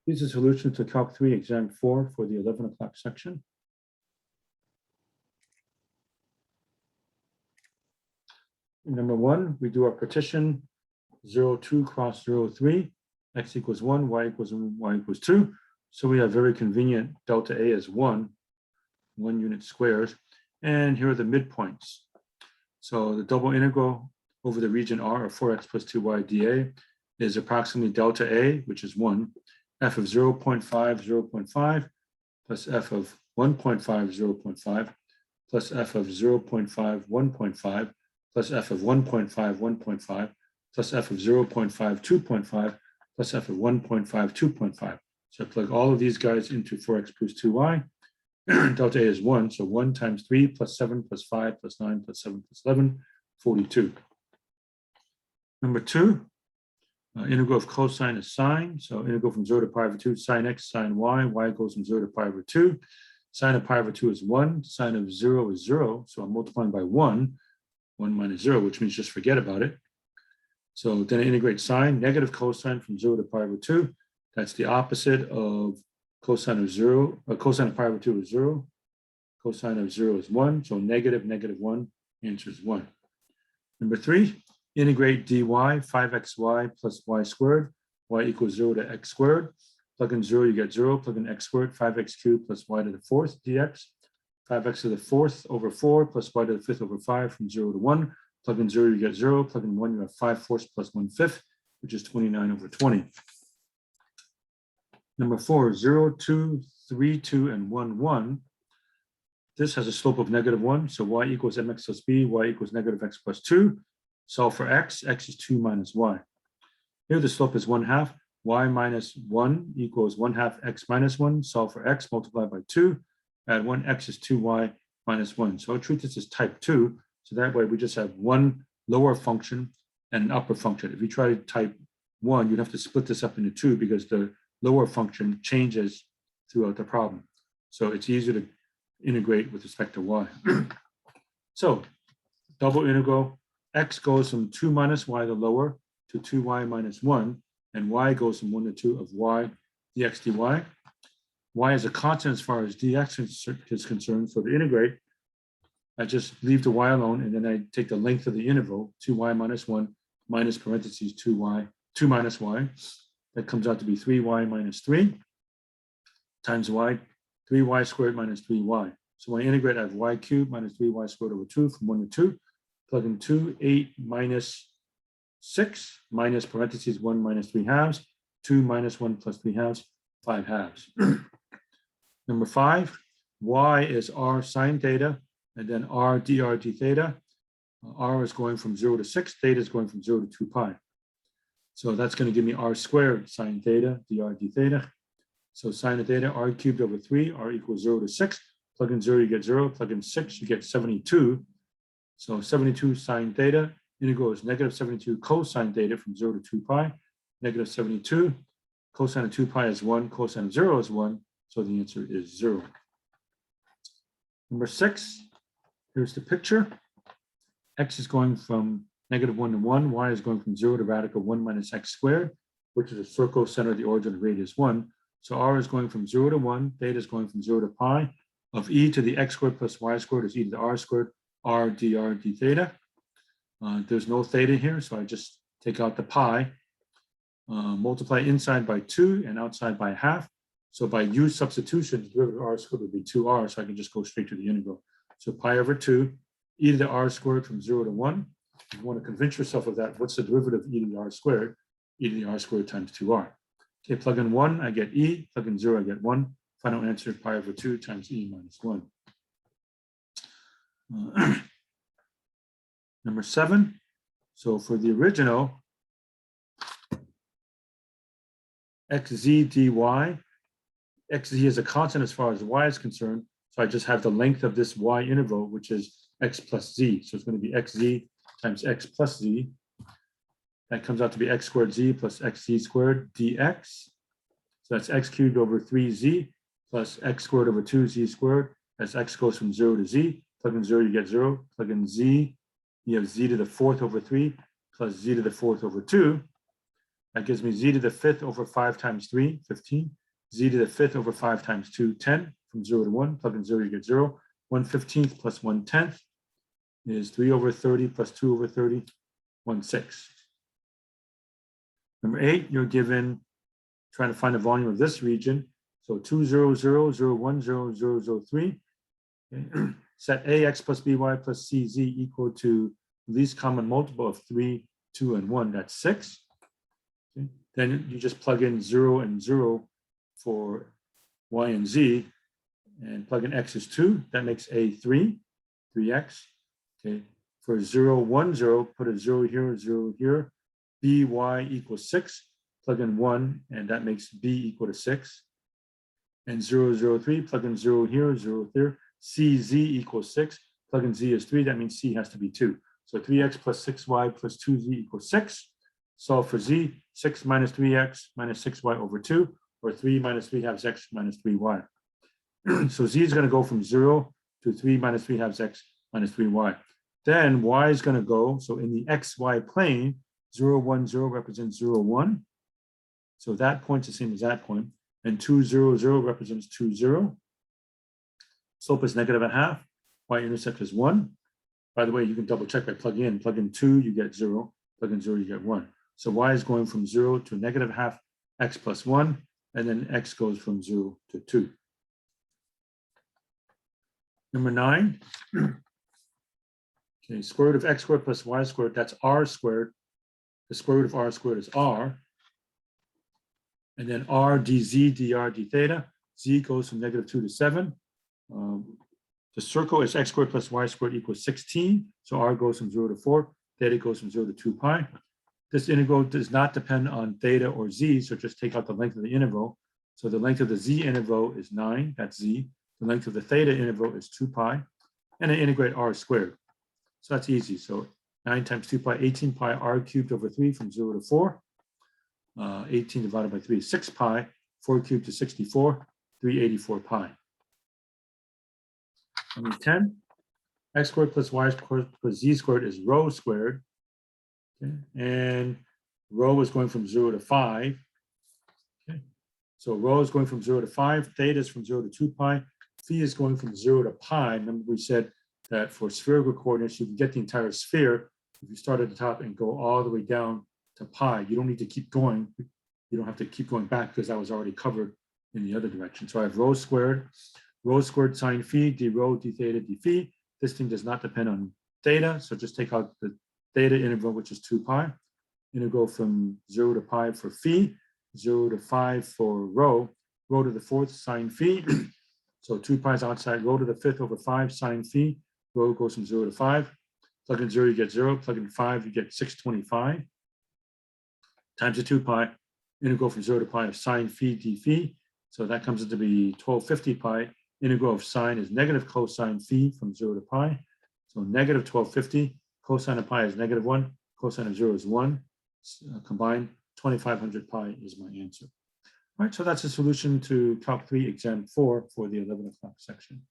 These are solutions to Calc 3, Exam 4 for the 11 o'clock section. Number 1, we do our partition 0, 2 cross 0, 3, x equals 1, y equals 1, y equals 2. So we have very convenient delta A as 1 unit squares. And here are the midpoints. So the double integral over the region R of 4x plus 2y dA is approximately delta A, which is 1, f of 0.5, 0.5, plus f of 1.5, 0.5, plus f of 0.5, 1.5, plus f of 1.5, 1.5, plus f of 0.5, 2.5, plus f of 1.5, 2.5. So I plug all of these guys into 4x plus 2y. Delta A is 1, so 1 times 3 plus 7 plus 5 plus 9 plus 7 plus 11, 42. Number 2, integral of cosine is sine. So integral from 0 to pi over 2, sine x, sine y. Y goes from 0 to pi over 2. Sine of pi over 2 is 1. Sine of 0 is 0. So I'm multiplying by 1. 1 minus 0, which means just forget about it. So then I integrate sine, negative cosine from 0 to pi over 2. That's the opposite of cosine of 0. Cosine of pi over 2 is 0. Cosine of 0 is 1. So negative, negative 1, answer is 1. Number 3, integrate dy, 5xy plus y squared. Y equals 0 to x squared. Plug in 0, you get 0. Plug in x squared, 5x cubed plus y to the 4th dx. 5x to the 4th over 4 plus y to the 5th over 5 from 0 to 1. Plug in 0, you get 0. Plug in 1, you have 5/4 plus 1/5, which is 29 over 20. Number 4, 0, 2, 3, 2, and 1, 1. This has a slope of negative 1. So y equals mx plus b, y equals negative x plus 2. Solve for x. X is 2 minus y. Here the slope is 1/2. Y minus 1 equals 1/2 x minus 1. Solve for x, multiply by 2. Add 1, x is 2y minus 1. So I'll treat this as type 2. So that way we just have one lower function and an upper function. If you try to type 1, you'd have to split this up into 2 because the lower function changes throughout the problem. So it's easier to integrate with respect to y. So double integral, x goes from 2 minus y, the lower, to 2y minus 1, and y goes from 1 to 2 of y dx dy. Y is a constant as far as dx is concerned, so to integrate, I just leave the y alone, and then I take the length of the interval, 2y minus 1 minus parentheses 2 minus y. That comes out to be 3y minus 3 times y, 3y squared minus 3y. So when I integrate, I have y cubed minus 3y squared over 2 from 1 to 2. Plug in 2, 8 minus 6 minus parentheses 1 minus 3 halves, 2 minus 1 plus 3 halves, 5 halves. Number 5, y is r sine theta, and then r dr d theta. R is going from 0 to 6, theta is going from 0 to 2 pi. So that's going to give me r squared sine theta, dr d theta. So sine of theta, r cubed over 3, r equals 0 to 6. Plug in 0, you get 0. Plug in 6, you get 72. So 72 sine theta, integral is negative 72 cosine theta from 0 to 2 pi. Negative 72, cosine of 2 pi is 1, cosine of 0 is 1. So the answer is 0. Number 6, here's the picture. X is going from negative 1 to 1. Y is going from 0 to radical 1 minus x squared, which is a circle center of the origin of radius 1. So r is going from 0 to 1. Theta is going from 0 to pi. Of e to the x squared plus y squared is e to the r squared, r dr d theta. There's no theta here, so I just take out the pi, multiply inside by 2 and outside by half. So by u substitution, the derivative of r squared would be 2r, so I can just go straight to the integral. So pi over 2, e to the r squared from 0 to 1. If you want to convince yourself of that, what's the derivative of e to the r squared? E to the r squared times 2r. Okay, plug in 1, I get e. Plug in 0, I get 1. Final answer, pi over 2 times e minus 1. Number 7. So for the original, xz dy, xz is a constant as far as y is concerned. So I just have the length of this y interval, which is x plus z. So it's going to be xz times x plus z. That comes out to be x squared z plus xz squared dx. So that's x cubed over 3z plus x squared over 2z squared. As x goes from 0 to z, plug in 0, you get 0. Plug in z, you have z to the 4th over 3 plus z to the 4th over 2. That gives me z to the 5th over 5 times 3, 15. Z to the 5th over 5 times 2, 10. From 0 to 1, plug in 0, you get 0. 1/15 plus 1/10 is 3 over 30 plus 2 over 30, 1/6. Number 8, you're given trying to find the volume of this region. So 2, 0, 0, 0, 1, 0, 0, 0, 3. Okay. Set ax plus by plus cz equal to least common multiple of 3, 2, and 1. That's 6. Okay. Then you just plug in 0 and 0 for y and z, and plug in x is 2. That makes a 3x. Okay. For 0, 1, 0, put a 0 here, 0 here. by equals 6. Plug in 1, and that makes b equal to 6. And 0, 0, 3, plug in 0 here, 0 here. cz equals 6. Plug in z is 3. That means c has to be 2. So 3x plus 6y plus 2z equals 6. Solve for z. 6 minus 3x minus 6y over 2, or 3 minus 3 halves x minus 3y. So z is going to go from 0 to 3 minus 3 halves x minus 3y. Then y is going to go, so in the xy plane, 0, 1, 0 represents 0, 1. So that point's the same as that point. And 2, 0, 0 represents 2, 0. Slope is -1/2. Y-intercept is 1. By the way, you can double check by plugging in. Plug in 2, you get 0. Plug in 0, you get 1. So y is going from 0 to -1/2 x plus 1. And then x goes from 0 to 2. Number 9. Okay, square root of x squared plus y squared, that's r squared. The square root of r squared is r. And then r dz dr d theta. Z goes from -2 to 7. The circle is x squared plus y squared equals 16. So r goes from 0 to 4. Theta goes from 0 to 2 pi. This integral does not depend on theta or z, so just take out the length of the interval. So the length of the z interval is 9, that's z. The length of the theta interval is 2 pi. And I integrate r squared. So that's easy. So 9 times 2 pi, 18 pi, r cubed over 3 from 0 to 4. 18 divided by 3 is 6 pi. 4 cubed is 64. 384 pi. Number 10. X squared plus y squared plus z squared is rho squared. Okay. And rho is going from 0 to 5. Okay. So rho is going from 0 to 5. Theta is from 0 to 2 pi. Phi is going from 0 to pi. Remember we said that for spherical coordinates, you can get the entire sphere if you start at the top and go all the way down to pi. You don't need to keep going. You don't have to keep going back because that was already covered in the other direction. So I have rho squared sine phi, d rho, d theta, d phi. This thing does not depend on theta, so just take out the theta interval, which is 2 pi. Integral from 0 to pi for phi, 0 to 5 for rho to the 4th sine phi. So 2 pi is outside, rho to the 5th over 5 sine phi. Rho goes from 0 to 5. Plug in 0, you get 0. Plug in 5, you get 625. Times the 2 pi. Integral from 0 to pi of sine phi d phi. So that comes to be 1250 pi. Integral of sine is negative cosine phi from 0 to pi. So negative 1250. Cosine of pi is -1. Cosine of 0 is 1. Combined, 2500 pi is my answer. All right, so that's the solution to Calc 3 Exam 4 for the 11 o'clock section.